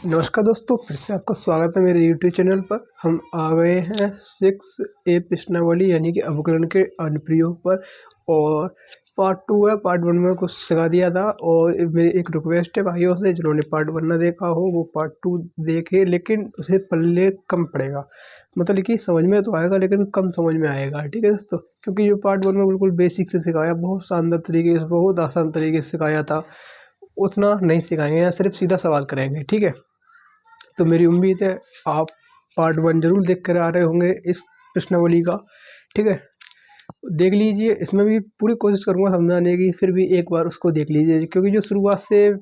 नमस्कार दोस्तों, फिर से आपका स्वागत है मेरे YouTube चैनल पर। हम आ गए हैं 6A प्रश्नावली यानी कि अवकलन के अनुप्रयोग पर। और पार्ट 2 है। पार्ट 1 में कुछ सिखा दिया था और मेरी एक रिक्वेस्ट है भाइयों से जिन्होंने पार्ट 1 ना देखा हो वो पार्ट 2 देखे, लेकिन उसे पल्ले कम पड़ेगा। मतलब कि समझ में तो आएगा लेकिन कम समझ में आएगा। ठीक है दोस्तों, क्योंकि जो पार्ट 1 में बिल्कुल बेसिक से सिखाया, बहुत शानदार तरीके से, बहुत आसान तरीके से सिखाया था, उतना नहीं सिखाएंगे, या सिर्फ सीधा सवाल करेंगे। ठीक है, तो मेरी उम्मीद है आप पार्ट 1 जरूर देख कर आ रहे होंगे इस प्रश्नावली का। ठीक है, देख लीजिए। इसमें भी पूरी कोशिश करूंगा समझाने की, फिर भी एक बार उसको देख लीजिए, क्योंकि जो शुरुआत से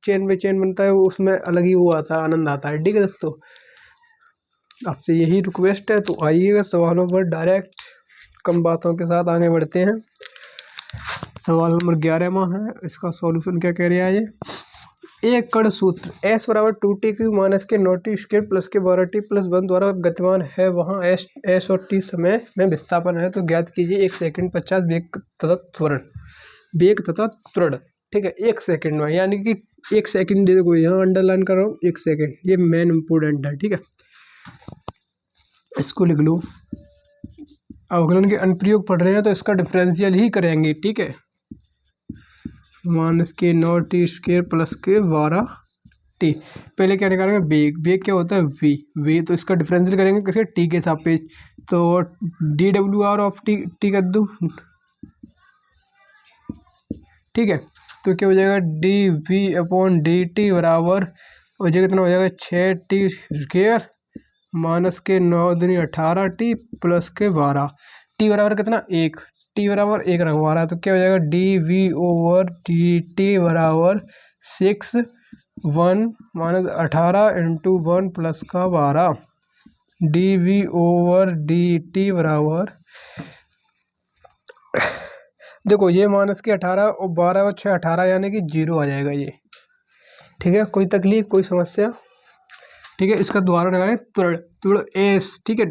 चेन बाई चेन बनता है उसमें अलग ही वो आता है, आनंद आता है। ठीक है दोस्तों, आपसे यही रिक्वेस्ट है, तो आइएगा सवालों पर डायरेक्ट, कम बातों के साथ आगे बढ़ते हैं। सवाल नंबर 11 में है, इसका सॉल्यूशन क्या कह रहा है। ये एक कण सूत्र S बराबर 2t³ माइनस के 9t² प्लस के 12t+1 द्वारा गतिमान है, वहाँ S और t समय में विस्थापन है, तो ज्ञात कीजिए 1 सेकंड 50 वेग तथा त्वरण। वेग तथा त्वरण, ठीक है, 1 सेकंड में, यानी कि 1 सेकंड देखो यहाँ अंडरलाइन कर रहा हूँ, 1 सेकंड, ये मेन इंपोर्टेंट है। ठीक है, इसको लिख लो। अवकलन के अनुप्रयोग पढ़ रहे हैं तो इसका डिफरेंशियल ही करेंगे। ठीक है, माइनस के 9t² प्लस के 12t। पहले क्या निकालेंगे, वेग। वेग क्या होता है, v। तो इसका डिफरेंशियल करेंगे किसके, t के सापेक्ष। तो dWr ऑफ t कर दूँ। ठीक है, तो क्या हो जाएगा, dV/dt बराबर हो जाएगा, कितना हो जाएगा, 6t² माइनस के 9 दूनी 18t प्लस के 12। t बराबर कितना, 1। t बराबर 1 रखवा रहा है, तो क्या हो जाएगा, dV/dt बराबर 6 माइनस 18 इंटू 1 प्लस का 12। dV/dt बराबर, देखो ये माइनस के 18 और 12 और 6 18, यानी कि 0 आ जाएगा ये। ठीक है, कोई तकलीफ, कोई समस्या। ठीक है, इसका द्वारा लगाएं त्वरण S। ठीक है,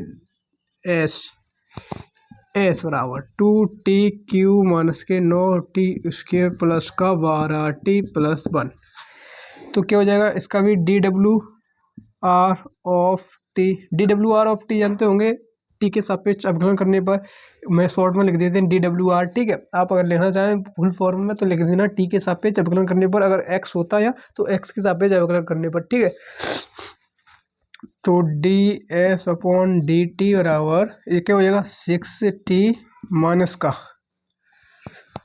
S बराबर 2t³ माइनस के 9t² प्लस का 12t+1। तो क्या हो जाएगा, इसका भी dWr ऑफ t जानते होंगे, टी के सापेक्ष अवकलन करने पर। मैं शॉर्ट में लिख देते हैं dWr। ठीक है, आप अगर लेना चाहें फुल फॉर्म में तो लिख देना टी के सापेक्ष अवकलन करने पर, अगर x होता है तो x के सापेक्ष अवकलन करने पर। ठीक है, तो ds/dt बराबर ये क्या हो जाएगा, 6t माइनस का।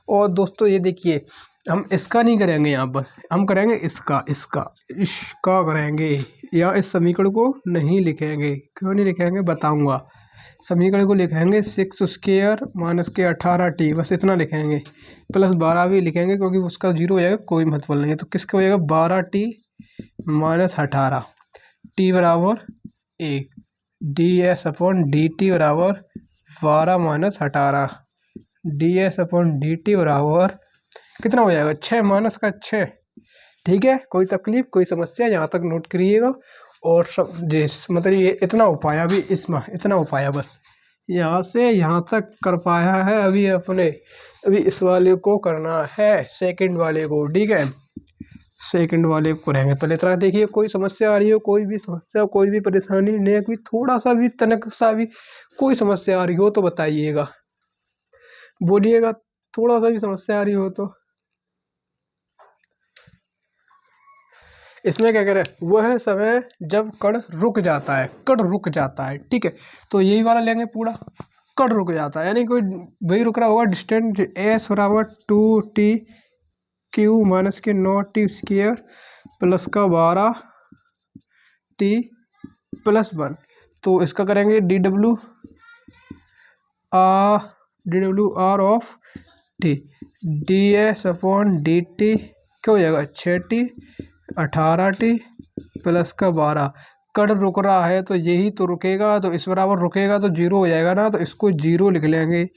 और दोस्तों ये देखिए, हम इसका नहीं करेंगे, यहाँ पर हम करेंगे इसका करेंगे, या इस समीकरण को नहीं लिखेंगे। क्यों नहीं लिखेंगे बताऊंगा। समीकरण को लिखेंगे 6² माइनस के 18t, बस इतना लिखेंगे। प्लस 12 भी लिखेंगे क्योंकि उसका 0 हो जाएगा, कोई मतलब नहीं है। तो किसका हो जाएगा, 12t माइनस 18, t बराबर 1। ds/dt बराबर 12 माइनस 18, ds/dt बराबर कितना हो जाएगा, 6 माइनस का 6। ठीक है, कोई तकलीफ, कोई समस्या, यहाँ तक नोट करिएगा। और सब जिस मतलब ये इतना उपाया भी, इसमें इतना उपाया बस यहाँ से यहाँ तक कर पाया है अभी इस वाले को करना है, सेकंड वाले को। ठीक है, सेकंड वाले को करेंगे। पहले इतना देखिए, कोई समस्या आ रही हो, कोई भी समस्या, कोई भी परेशानी, नेक भी, थोड़ा सा भी, तनक सा भी कोई समस्या आ रही हो तो बताइएगा, बोलिएगा। थोड़ा सा भी समस्या आ रही हो तो इसमें क्या करें, वह समय जब कण रुक जाता है। ठीक है, तो यही वाला लेंगे पूरा, कण रुक जाता है, यानी कोई वही रुक रहा होगा। डिस्टेंस S बराबर 2t³ माइनस के 9t² प्लस का 12t+1। तो इसका करेंगे dWr ऑफ t, ds/dt क्या हो जाएगा, 6t 18t प्लस का 12। कण रुक रहा है तो यही तो रुकेगा, तो इस बराबर रुकेगा तो 0 हो जाएगा ना, तो इसको 0 लिख लेंगे।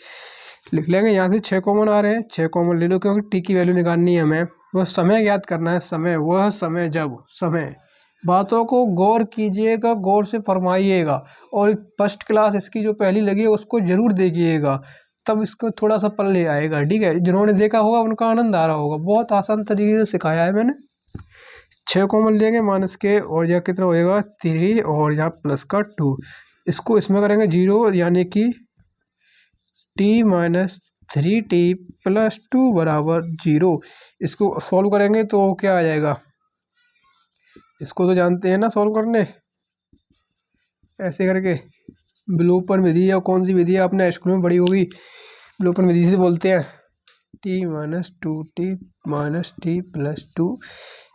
यहाँ से 6 कॉमन आ रहे हैं, 6 कॉमन ले लो, क्योंकि टी की वैल्यू निकालनी है हमें। वह समय याद करना है, समय, वह समय जब, समय, बातों को गौर कीजिएगा, गौर से फरमाइएगा। और फर्स्ट क्लास इसकी जो पहली लगी है उसको जरूर देखिएगा, तब इसको थोड़ा सा पल्ले आएगा। ठीक है, जिन्होंने देखा होगा उनका आनंद आ रहा होगा। बहुत आसान तरीके से सिखाया है मैंने। 6 कॉमन लेंगे माइनस के, और यह कितना होएगा 3, और यहाँ प्लस का 2। इसको इसमें करेंगे 0, यानी कि t-3t प्लस 2 बराबर 0। इसको सॉल्व करेंगे तो क्या आ जाएगा, इसको तो जानते हैं ना सॉल्व करने, ऐसे करके विलोपन विधि, या कौन सी विधि आपने स्कूल में पढ़ी होगी, विलोपन विधि से बोलते हैं। t-2t प्लस 2,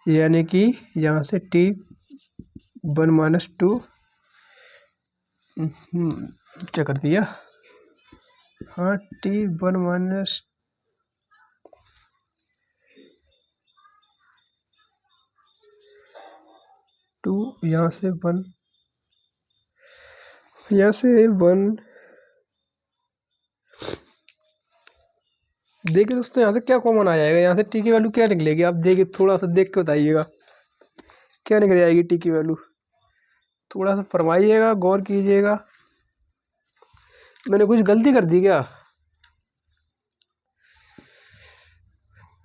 यानी कि यहाँ से t1 - 2 क्या कर दिया, हाँ t1 - 2, यहाँ से 1, यहाँ से 1। देखिए दोस्तों यहाँ से क्या कॉमन आ जाएगा, यहाँ से टी की वैल्यू क्या निकलेगी, आप देखिए थोड़ा सा देख के बताइएगा क्या निकल जाएगी टी की वैल्यू, थोड़ा सा फरमाइएगा, गौर कीजिएगा। मैंने कुछ गलती कर दी क्या,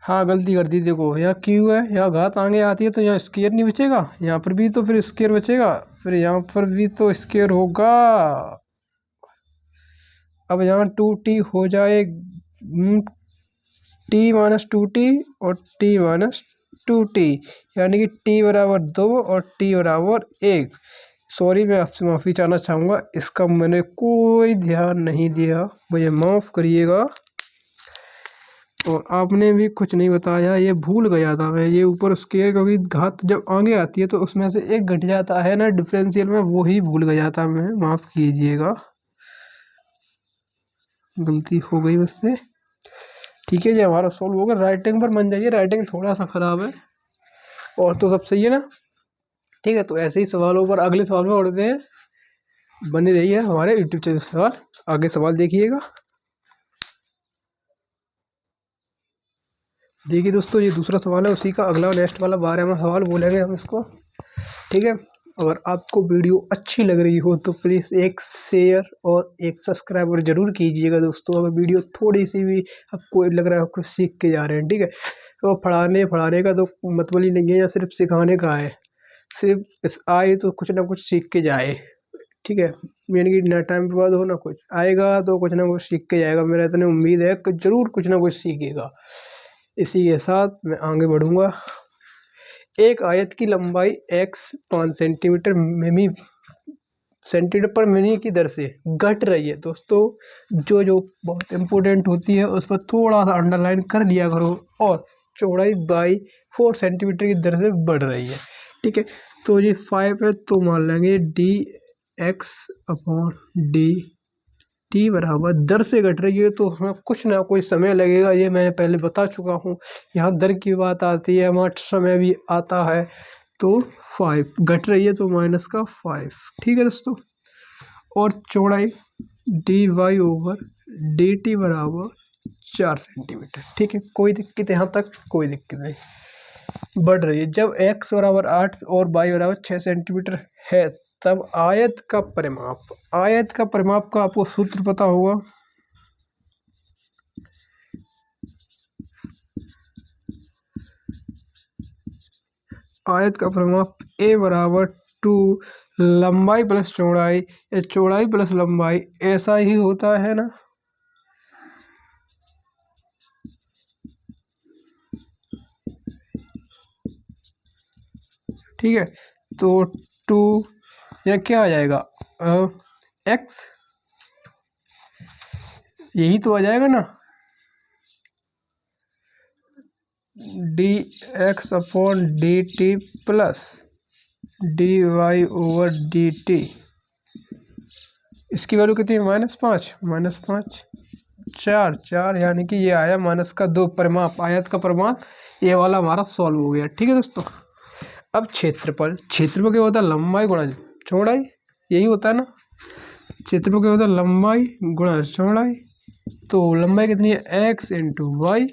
हाँ गलती कर दी। देखो यहाँ क्यू है, यहाँ घात आगे आती है तो यहाँ स्क्वायर नहीं बचेगा, यहाँ पर भी तो फिर स्क्वायर बचेगा, फिर यहाँ पर भी तो स्क्वायर होगा। अब यहाँ 2t हो जाए t-2t और t-2t, यानी कि t बराबर 2 और t बराबर 1। सॉरी, मैं आपसे माफ़ी चाहना चाहूँगा, इसका मैंने कोई ध्यान नहीं दिया, मुझे माफ़ करिएगा। और आपने भी कुछ नहीं बताया, ये भूल गया था मैं, ये ऊपर स्क्वायर क्योंकि घात जब आगे आती है तो उसमें से एक घट जाता है ना डिफरेंशियल में, वो ही भूल गया था मैं, माफ़ कीजिएगा, गलती हो गई मुझसे। ठीक है जी, हमारा सॉल्व होगा। राइटिंग पर मन जाइए, राइटिंग थोड़ा सा ख़राब है, और तो सब सही है ना। ठीक है, तो ऐसे ही सवालों पर अगले सवाल में उड़ते हैं, बने रहिए हमारे यूट्यूब चैनल सवाल। आगे सवाल देखिएगा। देखिए दोस्तों, ये दूसरा सवाल है, उसी का अगला नेक्स्ट वाला 12वां सवाल बोलेंगे हम इसको। ठीक है, अगर आपको वीडियो अच्छी लग रही हो तो प्लीज़ एक शेयर और एक सब्सक्राइबर जरूर कीजिएगा दोस्तों। अगर वीडियो थोड़ी सी भी आपको लग रहा है कुछ सीख के जा रहे हैं, ठीक है, तो पढ़ाने का तो मतलब ही नहीं है, या सिर्फ सिखाने का है, सिर्फ इस आए तो कुछ ना कुछ सीख के जाए। ठीक है, यानी कि ना टाइम बर्बाद हो ना कुछ, आएगा तो कुछ ना कुछ सीख के जाएगा, मेरा इतनी उम्मीद है कि ज़रूर कुछ ना कुछ सीखेगा। इसी के साथ मैं आगे बढ़ूँगा। एक आयत की लंबाई x 5 सेंटीमीटर मिमी सेंटीमीटर पर मिनी की दर से घट रही है। दोस्तों जो बहुत इम्पोर्टेंट होती है उस पर थोड़ा सा अंडरलाइन कर लिया करो, और चौड़ाई बाई 4 सेंटीमीटर की दर से बढ़ रही है। ठीक है, तो ये 5 है तो मान लेंगे dx/dt बराबर दर से घट रही है, तो हमें कुछ ना कुछ समय लगेगा, ये मैं पहले बता चुका हूँ। यहाँ दर की बात आती है, वहाँ समय भी आता है, तो 5 घट रही है तो माइनस का 5। ठीक है दोस्तों, और चौड़ाई dy/dt बराबर 4 सेंटीमीटर। ठीक है, कोई दिक्कत यहाँ तक, कोई दिक्कत नहीं। बढ़ रही है, जब x बराबर 8 और y बराबर 6 सेंटीमीटर है तब आयत का परिमाप का आपको सूत्र पता होगा। आयत का परिमाप a बराबर 2 लंबाई प्लस चौड़ाई, या चौड़ाई प्लस लंबाई, ऐसा ही होता है ना। ठीक है, तो 2 या क्या आ जाएगा x, यही तो आ जाएगा ना, dx/dt प्लस dy/dt। इसकी वैल्यू कितनी है, -5 4, यानी कि ये आया माइनस का 2। परिमाप, आयत का परिमाप ये वाला हमारा सॉल्व हो गया। ठीक है दोस्तों, अब क्षेत्रफल क्या होता है, लंबाई गुणा चौड़ाई, यही होता है ना। क्षेत्रफल क्या होता है, लंबाई गुणा चौड़ाई, तो लंबाई कितनी है, x × y,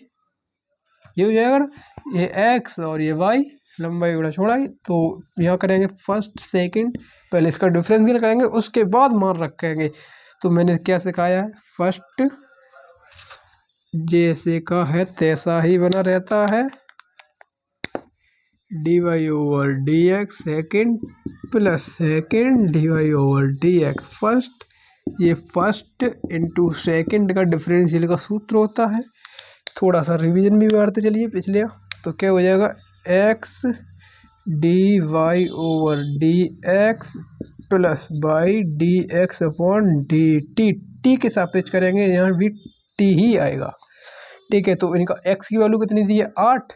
ये हो जाएगा ना, ये x और ये y, लंबाई गुणा चौड़ाई। तो यहाँ करेंगे फर्स्ट सेकंड, पहले इसका डिफरेंशियल करेंगे, उसके बाद मान रखेंगे। तो मैंने क्या सिखाया है, फर्स्ट जैसे का है तैसा ही बना रहता है, D Y over D X second plus second D Y over D X first. ये फर्स्ट इंटू सेकेंड का डिफरेंशियल का सूत्र होता है। थोड़ा सा रिवीजन भी मारते चलिए पिछले। तो क्या हो जाएगा X D Y over D X plus by D X upon D T. T के सापेक्ष करेंगे, यहाँ भी टी ही आएगा। ठीक है, तो इनका एक्स की वैल्यू कितनी दी है 8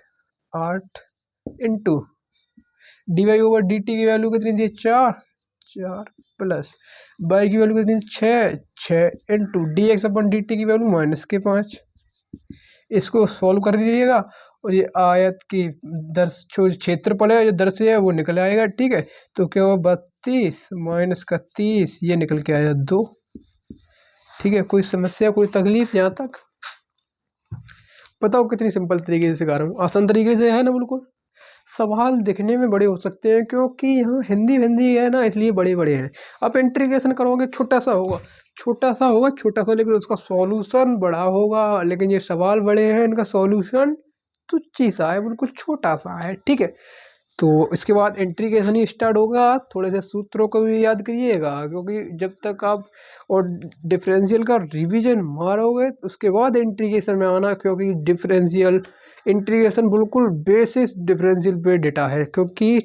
into D Y over D T की वैल्यू कितनी दी है 4 प्लस बाई की वैल्यू कितनी 6 into D X upon D T की वैल्यू -5। इसको सॉल्व कर लीजिएगा और ये आयत की क्षेत्रफल है जो दर्श है वो निकल आएगा। ठीक है, तो क्या हुआ 32 माइनस का 30, ये निकल के आया 2। ठीक है, कोई समस्या कोई तकलीफ यहाँ तक? बताओ कितनी सिंपल तरीके से सिखा रहा हूँ, आसान तरीके से है ना बिल्कुल। सवाल दिखने में बड़े हो सकते हैं क्योंकि यहाँ हिंदी है ना, इसलिए बड़े बड़े हैं। आप इंटीग्रेशन करोगे छोटा सा होगा, लेकिन उसका सॉल्यूशन बड़ा होगा। लेकिन ये सवाल बड़े हैं, इनका सॉल्यूशन तुच्छ सा है, बिल्कुल छोटा सा है। ठीक है, तो इसके बाद इंटीग्रेशन ही स्टार्ट होगा। थोड़े से सूत्रों को भी याद करिएगा, क्योंकि जब तक आप और डिफरेंशियल का रिवीजन मारोगे उसके बाद इंटीग्रेशन में आना, क्योंकि डिफरेंशियल इंटीग्रेशन बिल्कुल बेसिस डिफरेंशियल पे डेटा है। क्योंकि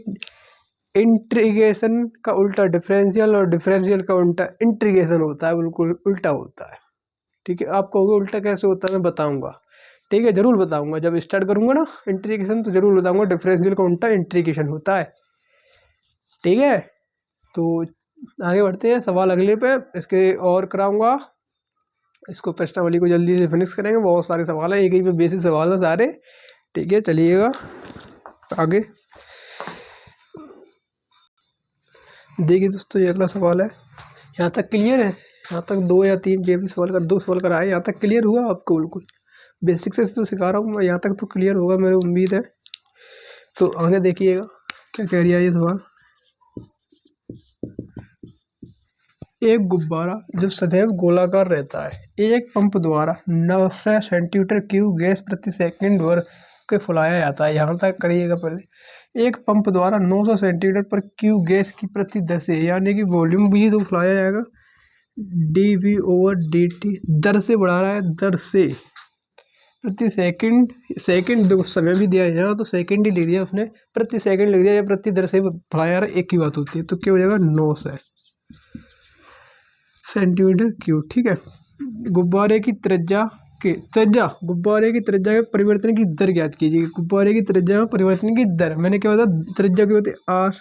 इंटीग्रेशन का उल्टा डिफरेंशियल और डिफरेंशियल का उल्टा इंटीग्रेशन होता है, बिल्कुल उल्टा होता है। ठीक है, आप कहोगे उल्टा कैसे होता है, मैं बताऊंगा। ठीक है, जरूर बताऊंगा, जब स्टार्ट करूंगा ना इंटीग्रेशन तो जरूर बताऊंगा डिफरेंशियल का उल्टा इंटीग्रेशन होता है। ठीक है, तो आगे बढ़ते हैं सवाल अगले पे, इसके और कराऊंगा। इसको प्रश्नावली को जल्दी से फिनिश करेंगे, बहुत सारे सवाल है, एक ही पे बेसिक सवाल है सारे। ठीक है, चलिएगा आगे। देखिए दोस्तों, ये अगला सवाल है। यहाँ तक क्लियर है? यहाँ तक 2 या 3 जो भी सवाल कर 2 सवाल कराए, यहाँ तक क्लियर हुआ आपको? बिल्कुल बेसिक से तो सिखा रहा हूँ मैं, यहाँ तक तो क्लियर होगा मेरी उम्मीद है। तो आगे देखिएगा क्या कह रही है ये सवाल। एक गुब्बारा जो सदैव गोलाकार रहता है, एक पंप द्वारा 900 सेंटीमीटर क्यूब गैस प्रति सेकंड वर्ग के फुलाया जाता है। यहाँ तक करिएगा पहले। एक पंप द्वारा 900 सेंटीमीटर पर क्यूब गैस की प्रति दर से, यानी कि वॉल्यूम भी तो फुलाया जाएगा, D V over D T दर से बढ़ा रहा है, दर से प्रति सेकंड देखो समय भी दिया है यहाँ, तो सेकंड ही लिख दिया उसने, प्रति सेकंड लिख दिया या प्रति दर से फुलाया जा रहा है, एक ही बात होती है। तो क्या हो जाएगा 900 सेंटीमीटर क्यूब। ठीक है, गुब्बारे की त्रिज्या गुब्बारे की त्रिज्या के परिवर्तन की दर ज्ञात कीजिए। गुब्बारे की त्रिज्या में परिवर्तन की दर, मैंने क्या बताया, त्रिज्या की होती है आर,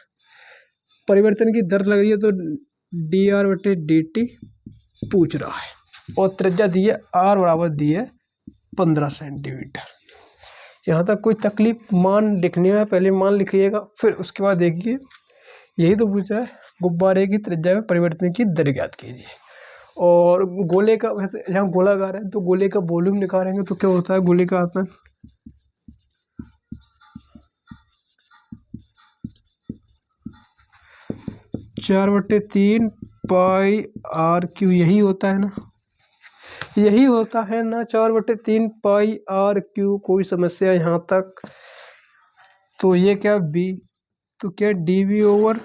परिवर्तन की दर लग रही है तो डी आर बटे डी टी पूछ रहा है, और त्रिज्या दी है आर बराबर दी है 15 सेंटीमीटर। यहाँ तक कोई तकलीफ? मान लिखने में पहले मान लिखिएगा, फिर उसके बाद देखिए, यही तो पूछ रहा है, गुब्बारे की त्रिज्या में परिवर्तन की दर ज्ञात कीजिए। और गोले का, वैसे यहाँ गोलाकार है तो गोले का वॉल्यूम निकालेंगे तो क्या होता है, गोले का आता है 4/3 पाई आर क्यू, यही होता है ना, यही होता है ना, 4/3 पाई आर क्यू। कोई समस्या यहाँ तक? तो ये क्या बी, तो क्या D V over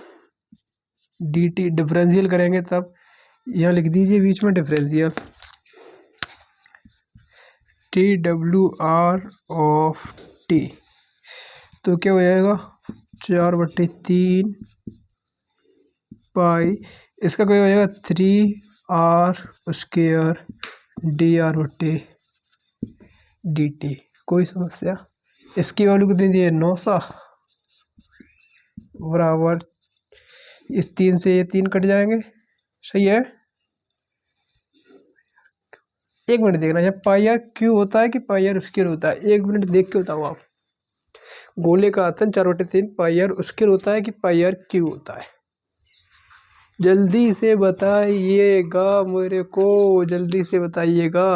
D T, differential करेंगे तब यहाँ लिख दीजिए बीच में differential, T W R of T, तो क्या हो जाएगा 4/3 पाई, इसका क्या हो जाएगा 3r स्क्वायर डी आर बटे डी टी। कोई समस्या? इसकी वैल्यू कितनी दी है 900 बराबर, इस 3 से ये 3 कट जाएंगे, सही है। 1 मिनट देखना, जब पाई आर क्यू होता है कि पाई आर स्क्वायर होता है, 1 मिनट देख के बताओ आप। गोले का आयतन 4/3 पाई आर स्क्वायर होता है कि पाई आर क्यू होता है? जल्दी से बताइएगा मेरे को, जल्दी से बताइएगा।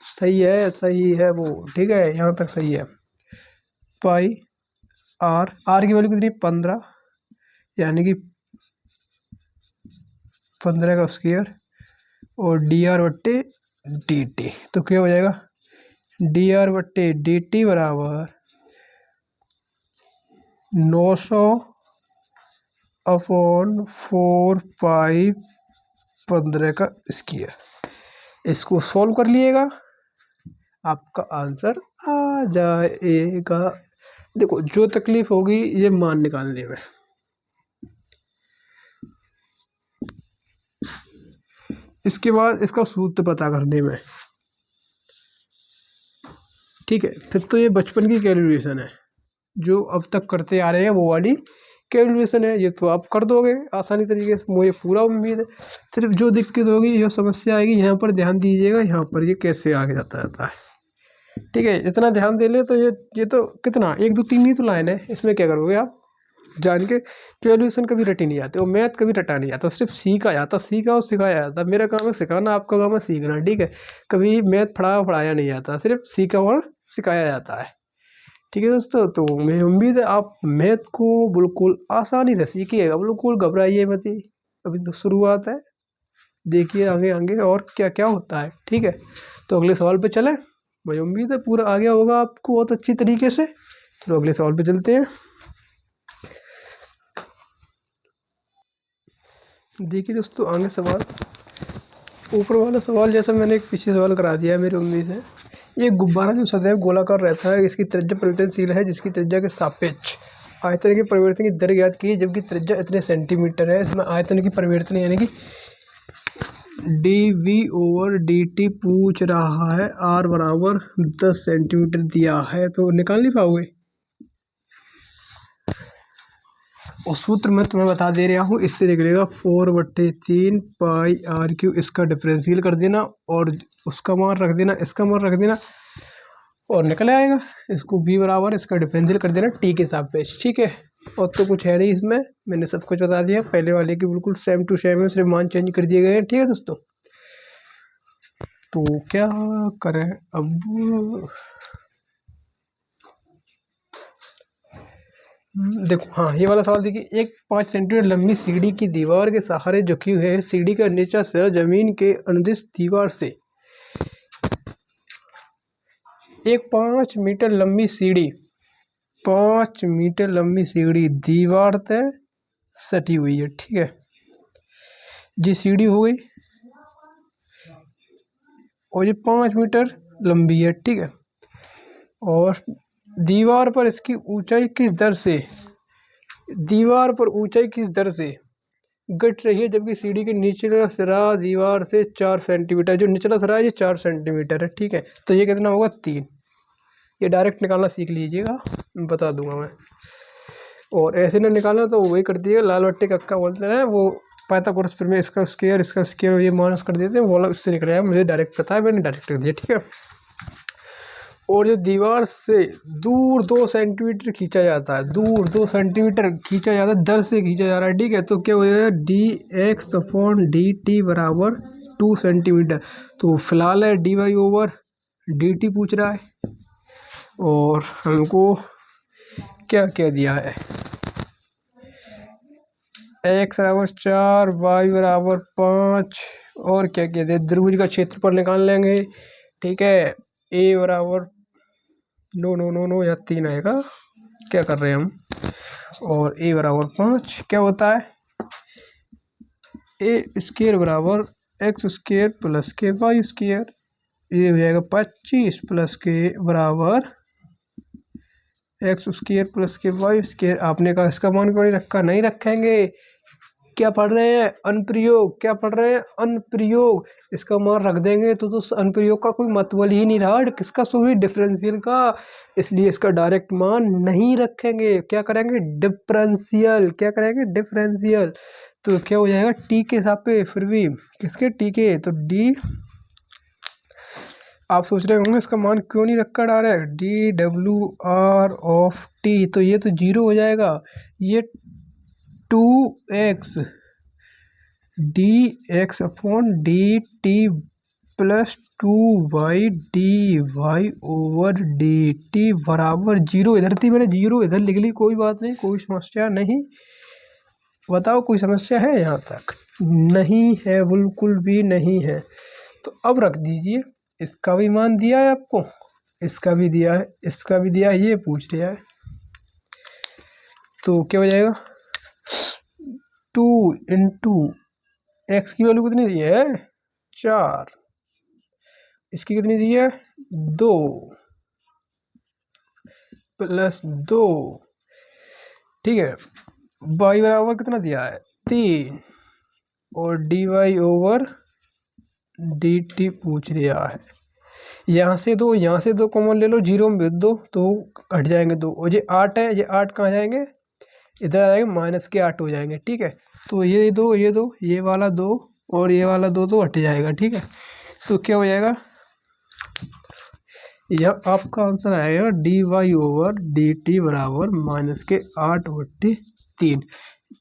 सही है वो, ठीक है, यहाँ तक सही है। पाई आर की वैल्यू कितनी 15, यानी कि 15 का स्क्वायर, और डी आर बट्टे डी टी, तो क्या हो जाएगा डी आर बट्टे डी टी बराबर 900 अपॉन 4 पाई 15 का स्क्वायर। इसको सॉल्व कर लिएगा, आपका आंसर आ जाएगा। देखो जो तकलीफ होगी ये मान निकालने में, इसके बाद इसका सूत्र पता करने में, ठीक है। फिर तो ये बचपन की कैलकुलेशन है, जो अब तक करते आ रहे हैं वो वाली कैलकुलेशन है, ये तो आप कर दोगे आसानी तरीके से, मुझे पूरा उम्मीद है। सिर्फ जो दिक्कत होगी, जो समस्या आएगी, यहाँ पर ध्यान दीजिएगा, यहाँ पर ये कैसे आगे जाता रहता है, ठीक है। इतना ध्यान दे ले तो ये तो कितना 1 2 3 ही तो लाइन है, इसमें क्या करोगे आप जान के। कैलकुलेशन कभी रटी नहीं आते, और मैथ कभी रटा नहीं आता, सिर्फ सीखा जाता, सीखा और सिखाया जाता। मेरा काम है सिखाना, आपका काम है सीखना, ठीक है। कभी मैथ पढ़ाया नहीं जाता, सिर्फ सीखा और सिखाया जाता है, ठीक है दोस्तों। तो मेरी उम्मीद है आप मैथ को बिल्कुल आसानी से सीखिएगा, बिल्कुल घबराइए मत, अभी तो शुरुआत है, देखिए आगे आगे और क्या क्या होता है, ठीक है। तो अगले सवाल पे चलें, मुझे उम्मीद है पूरा आ गया होगा आपको बहुत अच्छी तरीके से। चलो अगले सवाल पे चलते हैं। देखिए दोस्तों, आगे सवाल, ऊपर वाला सवाल जैसा मैंने एक पीछे सवाल करा दिया है, मेरी उम्मीद है। ये गुब्बारा जो सदैव गोलाकार रहता है, इसकी त्रिज्या परिवर्तनशील है, जिसकी त्रिज्या के सापेक्ष आयतन के परिवर्तन की दर ज्ञात की, जबकि त्रिज्या इतने सेंटीमीटर है। इसमें आयतन की परिवर्तन यानी कि dv/dt पूछ रहा है, r बराबर 10 सेंटीमीटर दिया है, तो निकाल नहीं पाओगे। और सूत्र मैं तुम्हें बता दे रहा हूँ, इससे निकलेगा 4/3 पाई r3, इसका डिफरेंशियल कर देना और उसका मान रख देना, इसका मान रख देना और निकल आएगा। इसको b बराबर इसका डिफरेंशियल कर देना t के सापेक्ष, ठीक है। और तो कुछ है नहीं इसमें, मैंने सब कुछ बता दिया, पहले वाले की बिल्कुल सेम टू सेम है, सिर्फ मान चेंज कर दिए गए हैं, ठीक है दोस्तों। तो क्या करें अब, देखो हाँ, ये वाला सवाल देखिए। एक 5 सेंटीमीटर लंबी सीढ़ी की दीवार के सहारे झुकी हुई है, सीढ़ी का नीचा सिरा जमीन के अनुदिश दीवार से, एक 5 मीटर लंबी सीढ़ी, 5 मीटर लंबी सीढ़ी दीवार तक सटी हुई है, ठीक है। ये सीढ़ी हो गई और ये 5 मीटर लंबी है, ठीक है। और दीवार पर इसकी ऊंचाई किस दर से, दीवार पर ऊंचाई किस दर से घट रही है, जबकि सीढ़ी के निचला सिरा दीवार से 4 सेंटीमीटर, जो निचला सिरा है ये 4 सेंटीमीटर है, ठीक है। तो ये कितना होगा 3, ये डायरेक्ट निकालना सीख लीजिएगा, बता दूंगा मैं। और ऐसे ना निकालना तो वही कर दिएगा, लाल बट्टे का अक्का बोलते हैं वो, पाइथागोरस फिर में इसका स्क्वायर ये माइनस कर देते हैं, वो वाला उससे निकल आया, मुझे डायरेक्ट पता है, मैंने डायरेक्ट कर दिया, ठीक है। और जो दीवार से दूर 2 सेंटीमीटर खींचा जाता है, दूर 2 सेंटीमीटर खींचा जाता है, दर से खींचा जा रहा है, ठीक है। तो क्या हो जाएगा dx/dt बराबर 2 सेंटीमीटर। तो फिलहाल है dy/dt पूछ रहा है, और हमको क्या क्या दिया है, x बराबर 4, y बराबर 5, और क्या क्या दिया, त्रिभुज का क्षेत्रफल निकाल लेंगे, ठीक है। a बराबर नो या 3 आएगा, क्या कर रहे हैं हम, और a बराबर 5 क्या होता है, a स्क्वायर बराबर x स्क्वायर प्लस के वाई स्क्वायर, ये हो जाएगा 25 प्लस के बराबर x स्क्वायर प्लस के वाई स्क्वायर। आपने कहा इसका मान क्यों नहीं रखा, नहीं रखेंगे, क्या पढ़ रहे हैं अनुप्रयोग, क्या पढ़ रहे हैं अनुप्रयोग, इसका मान रख देंगे तो अनुप्रयोग का कोई मतलब ही नहीं रहा, किसका सो डिफरेंशियल का, इसलिए इसका डायरेक्ट मान नहीं रखेंगे, क्या करेंगे डिफरेंशियल, क्या करेंगे डिफरेंशियल। तो क्या हो जाएगा टी के सापेक्ष, फिर भी किसके टी के, तो डी, आप सोच रहे होंगे इसका मान क्यों नहीं रखा डायरेक्ट, dw/rt, तो ये तो 0 हो जाएगा, ये 2x dx/dt plus 2y dy/dt बराबर 0। इधर थी मैंने 0 इधर लिख ली, कोई बात नहीं, कोई समस्या नहीं। बताओ कोई समस्या है, यहाँ तक नहीं है, बिल्कुल भी नहीं है। तो अब रख दीजिए, इसका भी मान दिया है आपको, इसका भी दिया है, इसका भी दिया है, ये पूछ लिया है। तो क्या हो जाएगा, 2 इंटू एक्स की वैल्यू कितनी दी है 4, इसकी कितनी दी है 2 प्लस 2, ठीक है। वाई बराबर कितना दिया है 3 और D Y over D T पूछ रहा है। यहाँ से दो कॉमन ले लो, जीरो में भेज दो तो हट जाएंगे 2, और ये 8 है, ये 8 कहाँ जाएंगे, इधर आ जाएंगे, माइनस के 8 हो जाएंगे, ठीक है। तो ये वाला 2 और ये वाला 2 तो हट जाएगा, ठीक है। तो क्या हो जाएगा, यह आपका आंसर आएगा D Y over D T बराबर माइनस के 8/3,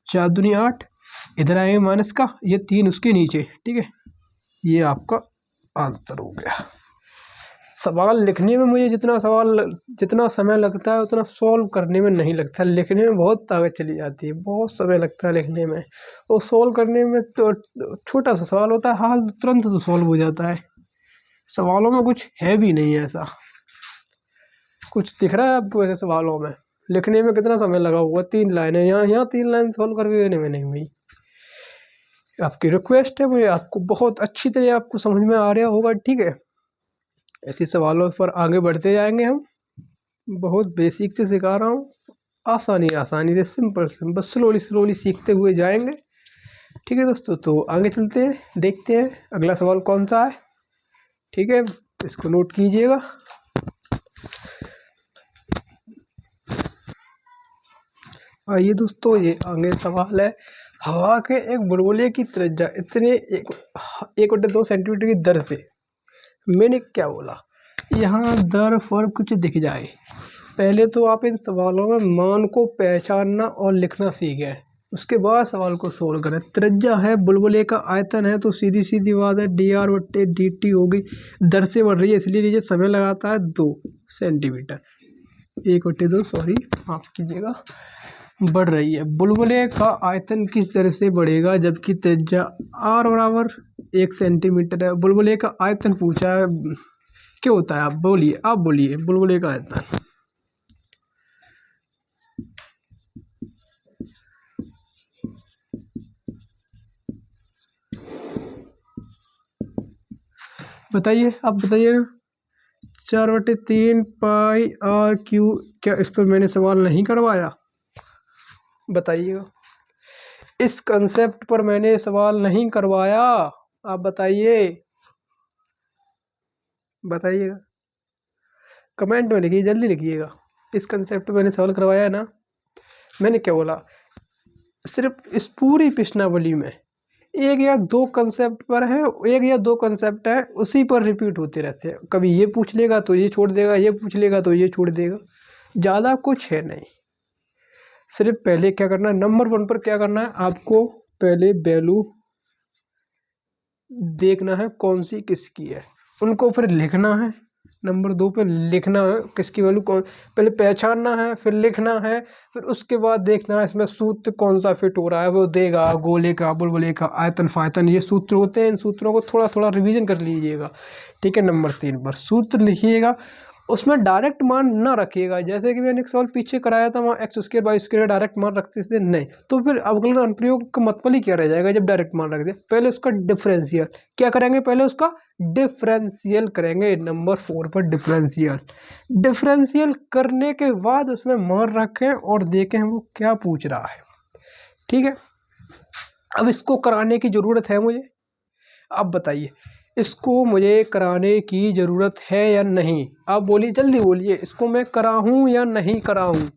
4 दूनी 8, इधर आएंगे माइनस का, ये 3 उसके नीचे, ठीक है। ये आपका आंसर हो गया। सवाल लिखने में मुझे जितना समय लगता है उतना सॉल्व करने में नहीं लगता। लिखने में बहुत ताकत चली जाती है, बहुत समय लगता है लिखने में, और सॉल्व करने में तो छोटा सा सवाल होता है, हाल तुरंत तो सॉल्व हो जाता है। सवालों में कुछ है भी नहीं ऐसा, कुछ दिख रहा है आपको ऐसे सवालों में? लिखने में कितना समय लगा हुआ, 3 लाइनें, यहाँ 3 लाइन सॉल्व करके देने में नहीं हुई। आपकी रिक्वेस्ट है मुझे, आपको बहुत अच्छी तरह आपको समझ में आ रहा होगा, ठीक है। ऐसे सवालों पर आगे बढ़ते जाएंगे हम, बहुत बेसिक से सिखा रहा हूँ, आसानी से, सिंपल बस स्लोली सीखते हुए जाएंगे, ठीक है दोस्तों। तो आगे चलते हैं, देखते हैं अगला सवाल कौन सा है, ठीक है। इसको नोट कीजिएगा। आइए दोस्तों, ये आगे सवाल है, हवा के एक बुलबुले की त्रिज्या इतने 1/2 सेंटीमीटर की दर से, मैंने क्या बोला, यहाँ दर पर कुछ दिख जाए। पहले तो आप इन सवालों में मान को पहचानना और लिखना सीख गए, उसके बाद सवाल को सोल्व करें। त्रिज्या है, बुलबुले का आयतन है, तो सीधी सीधी बात है dr/dt होगी। दर से बढ़ रही है इसलिए नीचे समय लगाता है 2 सेंटीमीटर, 1/2, सॉरी माफ कीजिएगा, बढ़ रही है। बुलबुले का आयतन किस दर से बढ़ेगा जबकि त्रिज्या r बराबर 1 सेंटीमीटर है। बुलबुले का आयतन पूछा है, क्या होता है आप बोलिए बुलबुले का आयतन। बताइए, आप बताइए ना। 4/3 पाई आर क्यू, क्या इस पर मैंने सवाल नहीं करवाया? बताइएगा, इस कंसेप्ट पर मैंने सवाल नहीं करवाया, आप बताइएगा, कमेंट में लिखिए, जल्दी लिखिएगा। इस कंसेप्ट पर मैंने सवाल करवाया है ना? मैंने क्या बोला, सिर्फ इस पूरी प्रश्नावली में 1 या 2 कंसेप्ट पर है, 1 या 2 कंसेप्ट है, उसी पर रिपीट होते रहते हैं। कभी ये पूछ लेगा तो ये छोड़ देगा, ये पूछ लेगा तो ये छोड़ देगा, ज़्यादा कुछ है नहीं। सिर्फ पहले क्या करना है, नंबर 1 पर क्या करना है, आपको पहले वैल्यू देखना है कौन सी किसकी है, उनको फिर लिखना है। नंबर 2 पे लिखना है किसकी वैल्यू कौन, पहले पहचानना है, फिर लिखना है, फिर उसके बाद देखना है इसमें सूत्र कौन सा फिट हो रहा है, वो देगा। गोले का, बुलबुले का, आयतन फायतन, ये सूत्र होते हैं, इन सूत्रों को थोड़ा थोड़ा रिवीजन कर लीजिएगा, ठीक है। नंबर 3 पर सूत्र लिखिएगा, उसमें डायरेक्ट मान ना रखिएगा। जैसे कि मैंने एक सवाल पीछे कराया था, वहाँ x² डायरेक्ट मान रखते थे नहीं, तो फिर अवकलन अनुप्रयोग का मतलब ही क्या रह जाएगा जब डायरेक्ट मान रख दे। पहले उसका डिफरेंशियल क्या करेंगे, पहले उसका डिफरेंशियल करेंगे। नंबर 4 पर डिफरेंशियल करने के बाद उसमें मान रखें और देखें वो क्या पूछ रहा है, ठीक है। अब इसको कराने की ज़रूरत है मुझे, आप बताइए, इसको मुझे कराने की ज़रूरत है या नहीं? आप बोलिए, जल्दी बोलिए, इसको मैं कराऊँ या नहीं कराऊँ?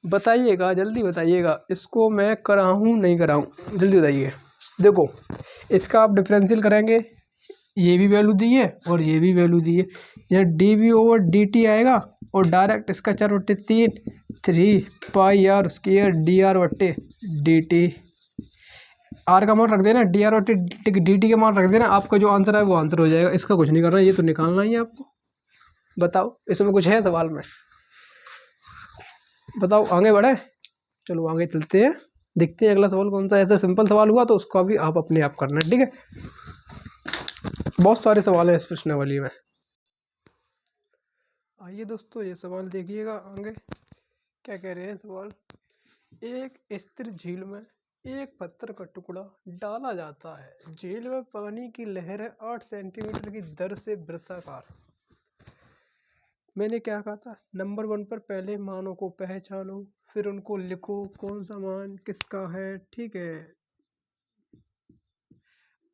बताइएगा, जल्दी बताइएगा, इसको मैं कराऊँ नहीं कराऊँ, जल्दी बताइए। देखो, इसका आप डिफरेंशियल करेंगे, ये भी वैल्यू दी है और ये भी वैल्यू दी है, यह dv/dt आएगा, और डायरेक्ट इसका 4/3 3 पाई आर स्क्वायर dr/dt, आर का मान रख देना, dr/dt का मान रख देना, आपका जो आंसर है वो आंसर हो जाएगा। इसका कुछ नहीं करना, ये तो निकालना ही है आपको। बताओ, इसमें कुछ है सवाल में? बताओ, आगे बढ़े, चलो आगे चलते हैं, देखते हैं अगला सवाल कौन सा। ऐसा सिंपल सवाल हुआ तो उसका भी आप अपने आप करना, ठीक है। बहुत सारे सवाल हैं इस प्रश्नावली में। आइए दोस्तों, ये सवाल देखिएगा आगे क्या कह रहे हैं सवाल। एक स्थिर झील में एक पत्थर का टुकड़ा डाला जाता है। झील में पानी की लहरें 8 सेंटीमीटर की दर से वृत्ताकार। मैंने क्या कहा था, नंबर 1 पर पहले मानों को पहचानो, फिर उनको लिखो कौन सा मान किसका है। ठीक है,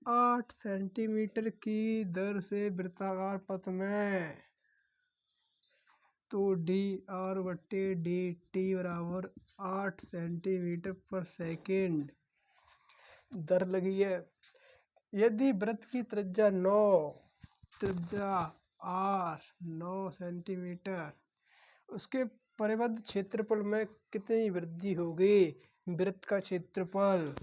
8 सेंटीमीटर की दर से वृत्ताकार पथ में, तो डी आर बट्टे डी टी बराबर 8 सेंटीमीटर पर सेकेंड दर लगी है। यदि वृत्त की त्रिज्या 9, त्रिज्या आर 9 सेंटीमीटर, उसके परिबद्ध क्षेत्रफल में कितनी वृद्धि होगी। वृत्त का क्षेत्रफल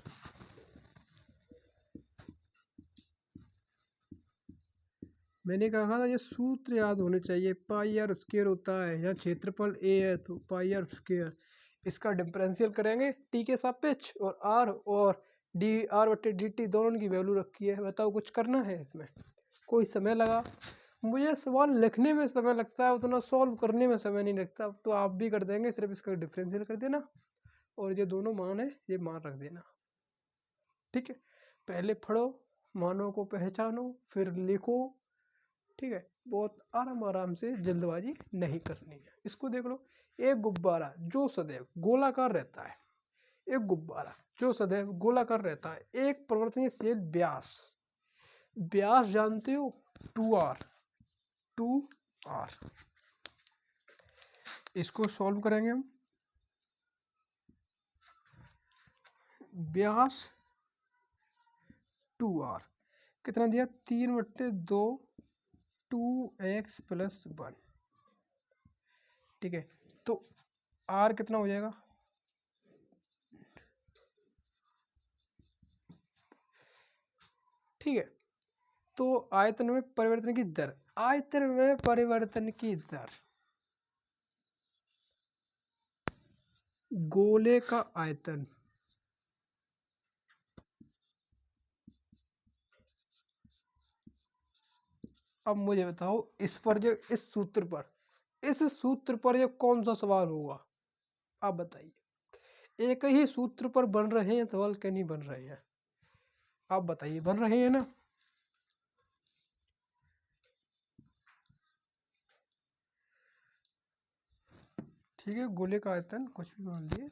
मैंने कहा था ये सूत्र याद होने चाहिए। पाई आर स्क्वायर होता है, यहाँ क्षेत्रफल ए है तो पाई आर स्क्वायर। इसका डिफरेंशियल करेंगे टी के सापेक्ष, और डी आर बटे डी टी दोनों की वैल्यू रखी है। बताओ कुछ करना है इसमें, कोई समय लगा। मुझे सवाल लिखने में समय लगता है, उतना सॉल्व करने में समय नहीं लगता। तो आप भी कर देंगे, सिर्फ इसका डिफरेंशियल कर देना और ये दोनों मान है ये मान रख देना। ठीक है, पहले पढ़ो, मानों को पहचानो, फिर लिखो। ठीक है, बहुत आराम आराम से, जल्दबाजी नहीं करनी है। इसको देख लो, एक गुब्बारा जो सदैव गोलाकार रहता है, एक गुब्बारा जो सदैव गोलाकार रहता है, एक परिवर्तनशील व्यास, व्यास जानते हो 2r, 2r। इसको सॉल्व करेंगे हम। व्यास 2r कितना दिया, 3/2 2x + 1। ठीक है, तो r कितना हो जाएगा, ठीक है। तो आयतन में परिवर्तन की दर, आयतन में परिवर्तन की दर, गोले का आयतन अब मुझे बताओ, इस पर जो इस सूत्र पर ये कौन सा सवाल होगा, आप बताइए। एक ही सूत्र पर बन रहे हैं सवाल, क्या नहीं बन रहे हैं, आप बताइए, बन रहे हैं ना। ठीक है, गोले का आयतन कुछ भी मान लिए,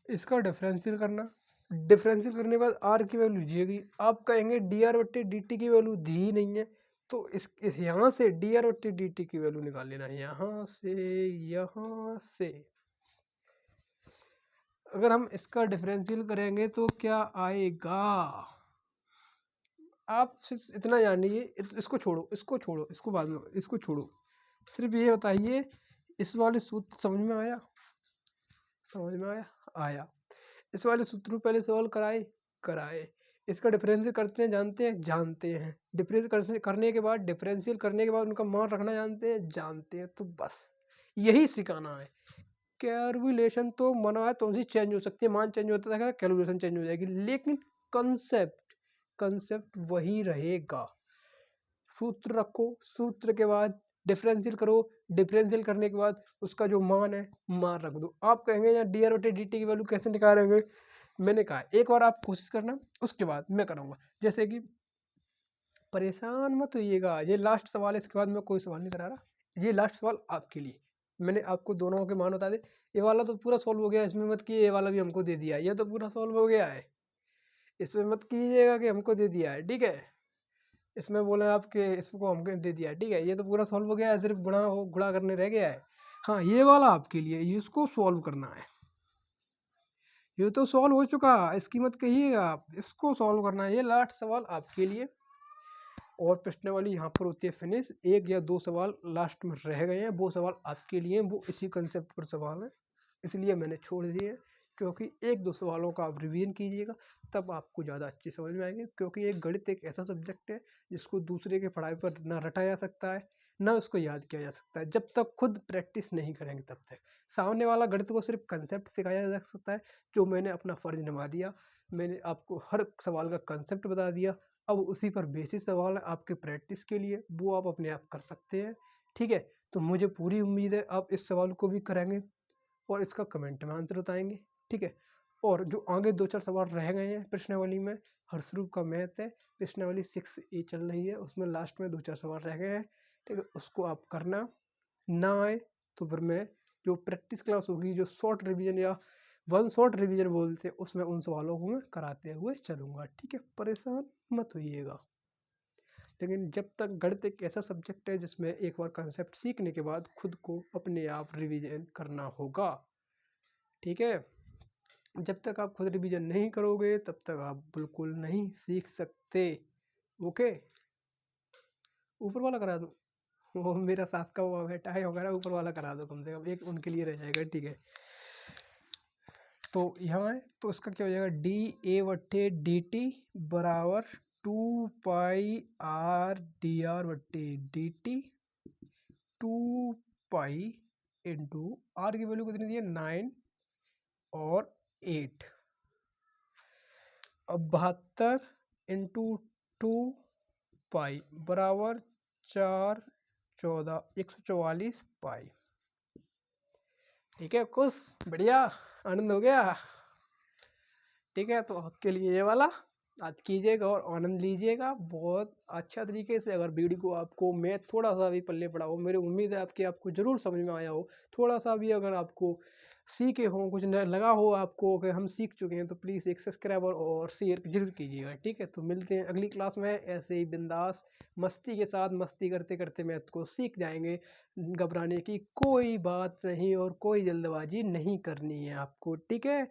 इसका डिफरेंशियल करना, डिफरेंशियल करने के बाद आर की वैल्यू दिएगी। आप कहेंगे डी आर बट्टे डी टी की वैल्यू दी ही नहीं है, तो इस यहाँ से डी आर बट्टे डी टी की वैल्यू निकाल लेना है, यहाँ से। अगर हम इसका डिफरेंशियल करेंगे तो क्या आएगा, आप सिर्फ इतना जानिए। इसको छोड़ो, इसको बाद में, इसको छोड़ो, सिर्फ ये बताइए, इस वाले सूत्र समझ में आया, आया। इस वाले सूत्र पहले सवाल कराए। इसका डिफरेंशियल करते हैं, जानते हैं। डिफरेंशियल करने के बाद उनका मान रखना जानते हैं। तो बस यही सिखाना है। कैलकुलेशन तो मना है तो उसी चेंज हो सकती है, मान चेंज होता है, कैलकुलेशन चेंज हो जाएगी, लेकिन कंसेप्ट वही रहेगा। सूत्र रखो, सूत्र के बाद डिफरेंशियल करो, डिफरेंशियल करने के बाद उसका जो मान है मान रख दो। आप कहेंगे यार डी आर बटे डी टी की वैल्यू कैसे निकालेंगे, मैंने कहा एक बार आप कोशिश करना, उसके बाद मैं करूँगा। जैसे कि परेशान मत होइएगा, ये लास्ट सवाल है, इसके बाद मैं कोई सवाल नहीं करा रहा, ये लास्ट सवाल आपके लिए। मैंने आपको दोनों के मान बता दे, ये वाला तो पूरा सॉल्व हो गया, इसमें मत कि ये वाला भी हमको दे दिया, ये तो पूरा सॉल्व हो गया है। इसमें मत कीजिएगा कि हमको दे दिया है, ठीक है। इसमें बोले आपके इसको हमको दे दिया है, ठीक है, ये तो पूरा सॉल्व हो गया है, सिर्फ गुणा करने रह गया है। हाँ, ये वाला आपके लिए, इसको सॉल्व करना है। ये तो सॉल्व हो चुका, इसकी मत कहिएगा आप, इसको सॉल्व करना है, ये लास्ट सवाल आपके लिए। और प्रश्नावली यहाँ पर होती है फिनिश, एक या दो सवाल लास्ट में रह गए हैं, वो सवाल आपके लिए, वो इसी कंसेप्ट पर सवाल है, इसलिए मैंने छोड़ दिए हैं। क्योंकि एक दो सवालों का आप रिवीजन कीजिएगा, तब आपको ज़्यादा अच्छी समझ में आएगी। क्योंकि एक गणित एक ऐसा सब्जेक्ट है जिसको दूसरे के पढ़ाई पर ना रटा जा सकता है, ना उसको याद किया जा सकता है, जब तक खुद प्रैक्टिस नहीं करेंगे तब तक। सामने वाला गणित को सिर्फ कंसेप्ट सिखाया जा सकता है, जो मैंने अपना फ़र्ज निभा दिया। मैंने आपको हर सवाल का कंसेप्ट बता दिया, अब उसी पर बेसिक सवाल है आपके प्रैक्टिस के लिए, वो आप अपने आप कर सकते हैं। ठीक है, तो मुझे पूरी उम्मीद है आप इस सवाल को भी करेंगे और इसका कमेंट में आंसर बताएंगे। ठीक है, और जो आगे 2-4 सवाल रह गए हैं प्रश्नावली में, हर्षरूप का मैथ है, प्रश्नावली 6A चल रही है, उसमें लास्ट में 2-4 सवाल रह गए हैं। ठीक है, उसको आप करना, ना आए तो फिर मैं जो प्रैक्टिस क्लास होगी, जो शॉर्ट रिवीजन या वन शॉट रिवीजन बोलते हैं, उसमें उन सवालों को मैं कराते हुए चलूँगा। ठीक है, परेशान मत होइएगा। लेकिन जब तक गणित एक ऐसा सब्जेक्ट है जिसमें एक बार कंसेप्ट सीखने के बाद खुद को अपने आप रिवीजन करना होगा। ठीक है, जब तक आप खुद रिवीजन नहीं करोगे तब तक आप बिल्कुल नहीं सीख सकते। ओके, ऊपर वाला करा दो, वो मेरा साथ का वो बेटा है वगैरह, ऊपर वाला करा दो, कम से कम एक उनके लिए रह जाएगा। ठीक है, तो यहाँ है तो इसका क्या हो जाएगा, dA/dt बराबर 2πr/dr/dt 2π इंटू आर की वैल्यू कितनी दी है 9 और 8, अब 72 इंटू 2π बराबर 4 14 144 पाई। ठीक है, खुश, बढ़िया, आनंद हो गया। ठीक है, तो आपके लिए ये वाला आज कीजिएगा और आनंद लीजिएगा बहुत अच्छा तरीके से। अगर वीडियो को आपको मैथ थोड़ा सा भी पल्ले पड़ा हो, मेरी उम्मीद है आपको ज़रूर समझ में आया हो। थोड़ा सा भी अगर आपको सीखे हो, कुछ न लगा हो आपको कि हम सीख चुके हैं, तो प्लीज़ एक सब्सक्राइबर और शेयर जरूर कीजिएगा। ठीक है, तो मिलते हैं अगली क्लास में ऐसे ही बिंदास मस्ती के साथ, मस्ती करते करते मैथ को सीख जाएंगे। घबराने की कोई बात नहीं और कोई जल्दबाजी नहीं करनी है आपको। ठीक है,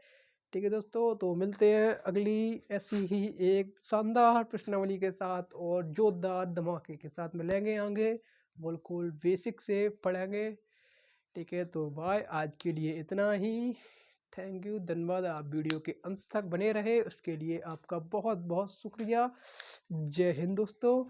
ठीक है दोस्तों, तो मिलते हैं अगली ऐसी ही एक शानदार प्रश्नावली के साथ और जोरदार धमाके के साथ मिलेंगे आगे, बिल्कुल बेसिक से पढ़ेंगे। ठीक है, तो बाय, आज के लिए इतना ही। थैंक यू, धन्यवाद। आप वीडियो के अंत तक बने रहे उसके लिए आपका बहुत बहुत शुक्रिया। जय हिंद दोस्तों।